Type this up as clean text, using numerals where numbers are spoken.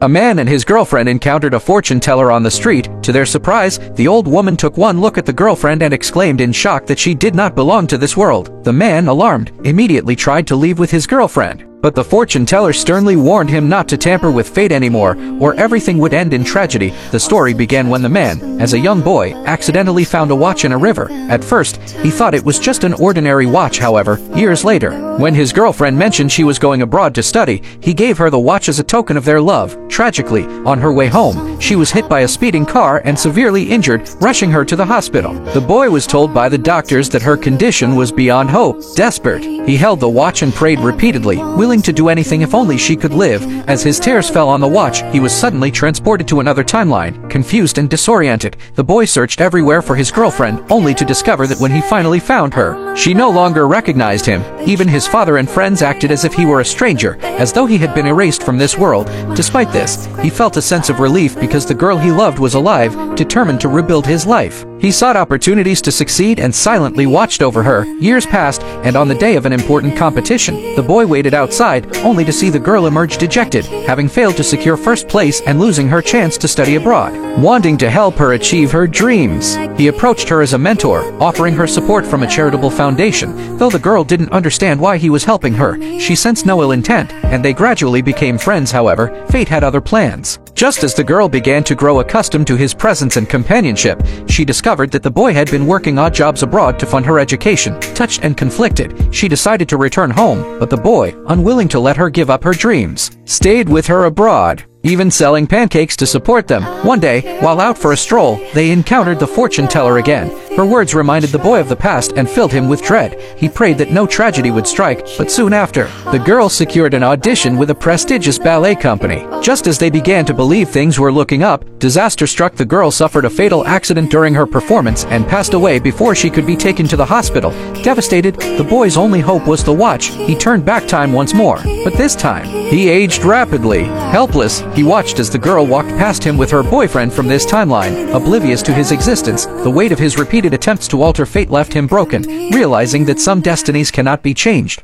A man and his girlfriend encountered a fortune teller on the street. To their surprise, the old woman took one look at the girlfriend and exclaimed in shock that she did not belong to this world. The man, alarmed, immediately tried to leave with his girlfriend. But the fortune teller sternly warned him not to tamper with fate anymore, or everything would end in tragedy. The story began when the man, as a young boy, accidentally found a watch in a river. At first, he thought it was just an ordinary watch. However, years later, when his girlfriend mentioned she was going abroad to study, he gave her the watch as a token of their love. Tragically, on her way home, she was hit by a speeding car and severely injured, rushing her to the hospital. The boy was told by the doctors that her condition was beyond hope. Desperate, he held the watch and prayed repeatedly, willing to do anything if only she could live. As his tears fell on the watch, he was suddenly transported to another timeline. Confused and disoriented, the boy searched everywhere for his girlfriend, only to discover that when he finally found her, she no longer recognized him. Even his father and friends acted as if he were a stranger, as though he had been erased from this world. Despite this, he felt a sense of relief because the girl he loved was alive, determined to rebuild his life. He sought opportunities to succeed and silently watched over her. Years passed, and on the day of an important competition, the boy waited outside, only to see the girl emerge dejected, having failed to secure first place and losing her chance to study abroad. Wanting to help her achieve her dreams, he approached her as a mentor, offering her support from a charitable foundation. Though the girl didn't understand why he was helping her, she sensed no ill intent, and they gradually became friends. However, fate had other plans. Just as the girl began to grow accustomed to his presence and companionship, she discovered that the boy had been working odd jobs abroad to fund her education. Touched and conflicted, she decided to return home, but the boy, unwilling to let her give up her dreams, stayed with her abroad, even selling pancakes to support them. One day, while out for a stroll, they encountered the fortune teller again. Her words reminded the boy of the past and filled him with dread. He prayed that no tragedy would strike, but soon after, the girl secured an audition with a prestigious ballet company. Just as they began to believe things were looking up, disaster struck. The girl suffered a fatal accident during her performance and passed away before she could be taken to the hospital. Devastated, the boy's only hope was the watch. He turned back time once more, but this time, he aged rapidly. Helpless, he watched as the girl walked past him with her boyfriend from this timeline. Oblivious to his existence, the weight of his repeated attempts to alter fate left him broken, realizing that some destinies cannot be changed.